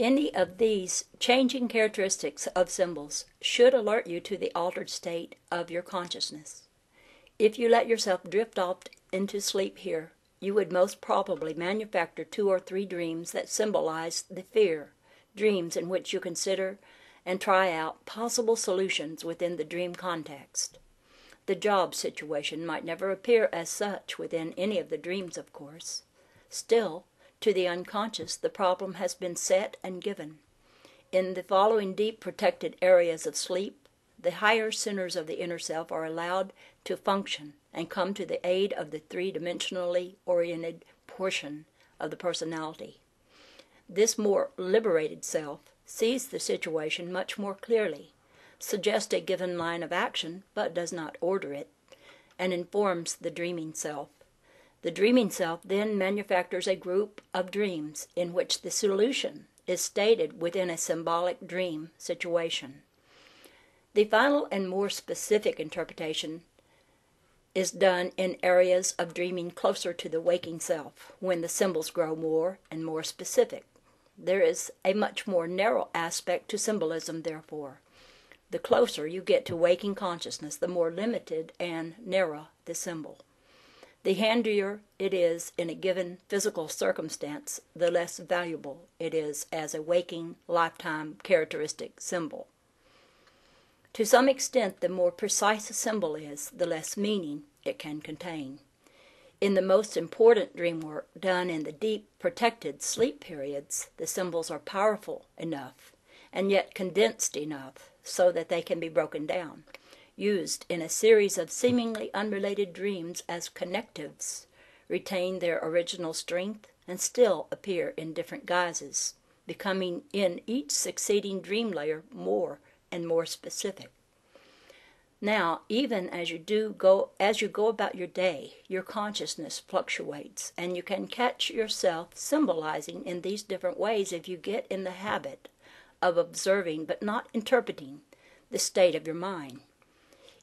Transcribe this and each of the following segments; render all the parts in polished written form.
Any of these changing characteristics of symbols should alert you to the altered state of your consciousness. If you let yourself drift off into sleep here, you would most probably manufacture 2 or 3 dreams that symbolize the fear, dreams in which you consider and try out possible solutions within the dream context. The job situation might never appear as such within any of the dreams, of course. Still, to the unconscious, the problem has been set and given. In the following deep protected areas of sleep, the higher centers of the inner self are allowed to function and come to the aid of the 3-dimensionally oriented portion of the personality. This more liberated self sees the situation much more clearly, suggests a given line of action but does not order it, and informs the dreaming self. The dreaming self then manufactures a group of dreams in which the solution is stated within a symbolic dream situation. The final and more specific interpretation is done in areas of dreaming closer to the waking self, when the symbols grow more and more specific. There is a much more narrow aspect to symbolism, therefore. The closer you get to waking consciousness, the more limited and narrow the symbol. The handier it is in a given physical circumstance, the less valuable it is as a waking, lifetime characteristic symbol. To some extent, the more precise a symbol is, the less meaning it can contain. In the most important dream work done in the deep, protected sleep periods, the symbols are powerful enough, and yet condensed enough, so that they can be broken down, used in a series of seemingly unrelated dreams as connectives, retain their original strength, and still appear in different guises, becoming in each succeeding dream layer more and more specific. Now, even as you go about your day, your consciousness fluctuates, and you can catch yourself symbolizing in these different ways if you get in the habit of observing but not interpreting the state of your mind.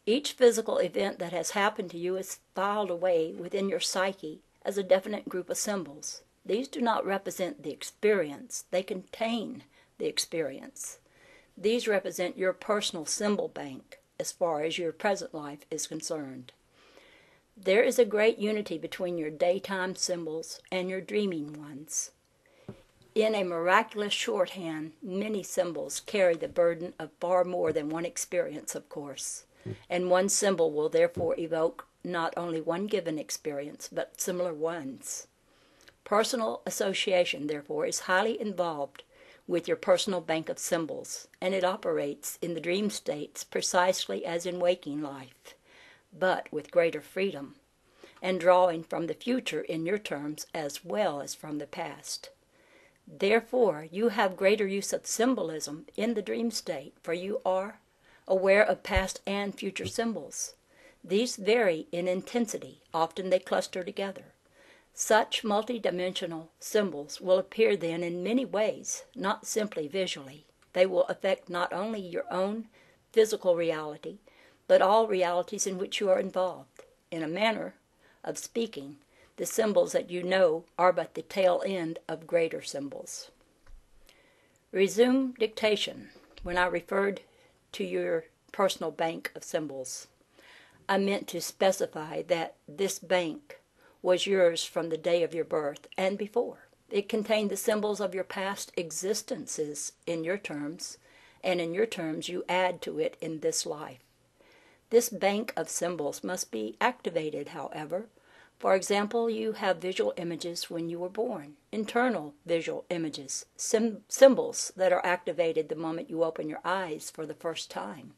Each physical event that has happened to you is filed away within your psyche as a definite group of symbols. These do not represent the experience, they contain the experience. These represent your personal symbol bank as far as your present life is concerned. There is a great unity between your daytime symbols and your dreaming ones. In a miraculous shorthand, many symbols carry the burden of far more than one experience, of course, and one symbol will therefore evoke not only one given experience, but similar ones. Personal association, therefore, is highly involved with your personal bank of symbols, and it operates in the dream states precisely as in waking life, but with greater freedom, and drawing from the future in your terms as well as from the past. Therefore, you have greater use of symbolism in the dream state, for you are aware of past and future symbols. These vary in intensity, often they cluster together. Such multidimensional symbols will appear then in many ways, not simply visually. They will affect not only your own physical reality, but all realities in which you are involved. In a manner of speaking, the symbols that you know are but the tail end of greater symbols. Resume dictation. When I referred to your personal bank of symbols, I meant to specify that this bank was yours from the day of your birth and before. It contained the symbols of your past existences in your terms, and in your terms you add to it in this life. This bank of symbols must be activated, however. For example, you have visual images when you were born, internal visual images, symbols that are activated the moment you open your eyes for the first time.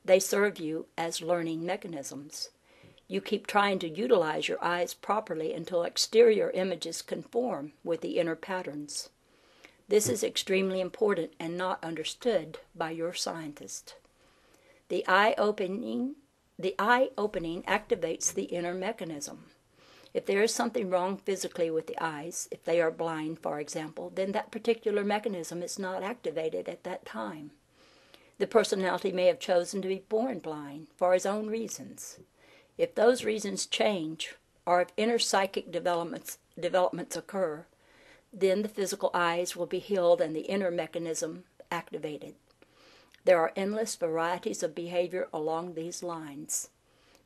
They serve you as learning mechanisms. You keep trying to utilize your eyes properly until exterior images conform with the inner patterns. This is extremely important and not understood by your scientist. The eye-opening activates the inner mechanism. If there is something wrong physically with the eyes, if they are blind, for example, then that particular mechanism is not activated at that time. The personality may have chosen to be born blind for his own reasons. If those reasons change, or if inner psychic developments occur, Then the physical eyes will be healed and the inner mechanism activated. There are endless varieties of behavior along these lines.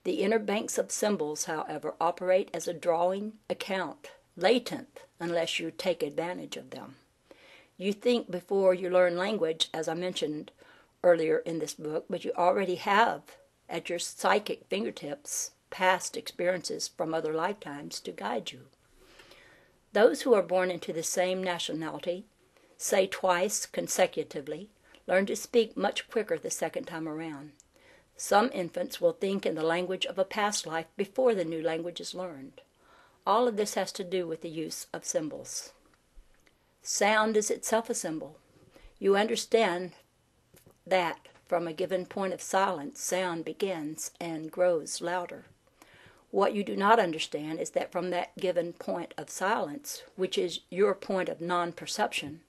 The inner banks of symbols, however, operate as a drawing account, latent unless you take advantage of them. You think before you learn language, as I mentioned earlier in this book, but you already have at your psychic fingertips past experiences from other lifetimes to guide you. Those who are born into the same nationality, say twice consecutively, learn to speak much quicker the second time around. Some infants will think in the language of a past life before the new language is learned. All of this has to do with the use of symbols. Sound is itself a symbol. You understand that from a given point of silence, sound begins and grows louder. What you do not understand is that from that given point of silence, which is your point of non-perception,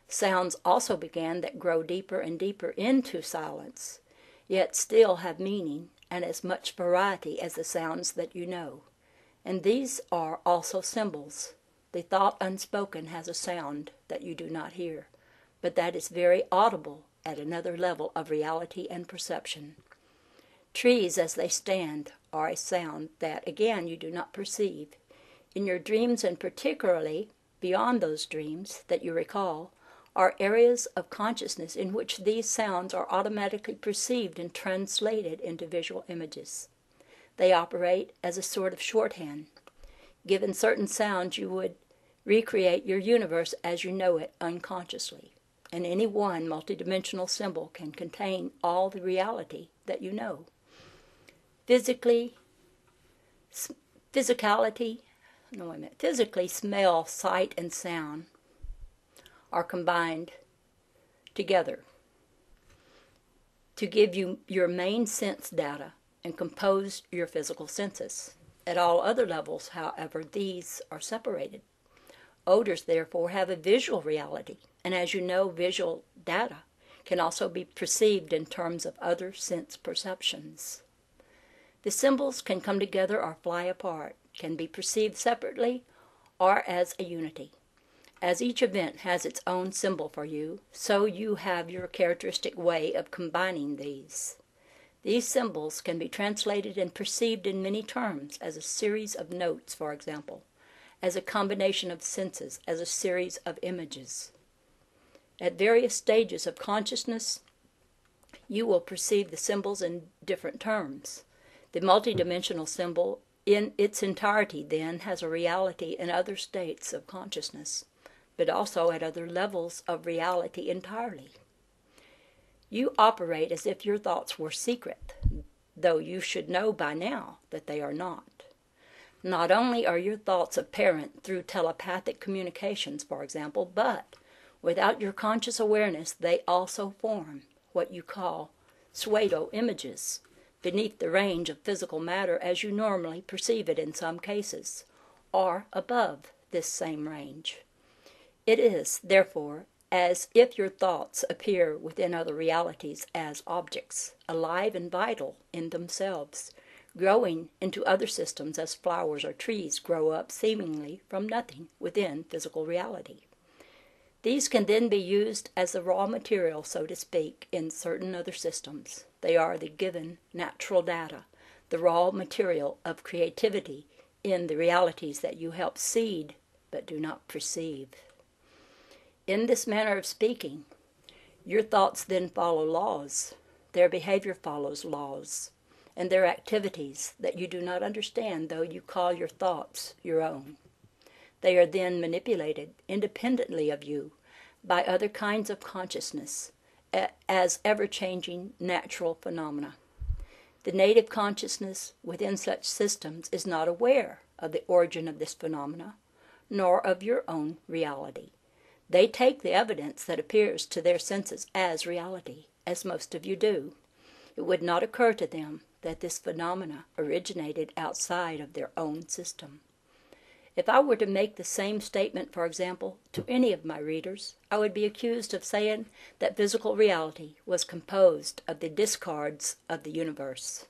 sounds also began that grow deeper and deeper into silence, yet still have meaning and as much variety as the sounds that you know. And these are also symbols. The thought unspoken has a sound that you do not hear, but that is very audible at another level of reality and perception. Trees as they stand are a sound that, again, you do not perceive. In your dreams, and particularly beyond those dreams that you recall, are areas of consciousness in which these sounds are automatically perceived and translated into visual images. They operate as a sort of shorthand. Given certain sounds, you would recreate your universe as you know it unconsciously, and any one multidimensional symbol can contain all the reality that you know. Physically, smell, sight, and sound are combined together to give you your main sense data and compose your physical senses. At all other levels, however, these are separated. Odors, therefore, have a visual reality, and as you know, visual data can also be perceived in terms of other sense perceptions. The symbols can come together or fly apart, can be perceived separately or as a unity. As each event has its own symbol for you, so you have your characteristic way of combining these. These symbols can be translated and perceived in many terms, as a series of notes, for example, as a combination of senses, as a series of images. At various stages of consciousness, you will perceive the symbols in different terms. The multidimensional symbol in its entirety, then, has a reality in other states of consciousness, but also at other levels of reality entirely. You operate as if your thoughts were secret, though you should know by now that they are not. Not only are your thoughts apparent through telepathic communications, for example, but without your conscious awareness, they also form what you call pseudo images beneath the range of physical matter as you normally perceive it in some cases, or above this same range. It is, therefore, as if your thoughts appear within other realities as objects, alive and vital in themselves, growing into other systems as flowers or trees grow up seemingly from nothing within physical reality. These can then be used as the raw material, so to speak, in certain other systems. They are the given natural data, the raw material of creativity in the realities that you help seed but do not perceive. In this manner of speaking, your thoughts then follow laws, their behavior follows laws, and their activities that you do not understand, though you call your thoughts your own. They are then manipulated independently of you by other kinds of consciousness as ever-changing natural phenomena. The native consciousness within such systems is not aware of the origin of this phenomena, nor of your own reality. They take the evidence that appears to their senses as reality, as most of you do. It would not occur to them that this phenomena originated outside of their own system. If I were to make the same statement, for example, to any of my readers, I would be accused of saying that physical reality was composed of the discards of the universe.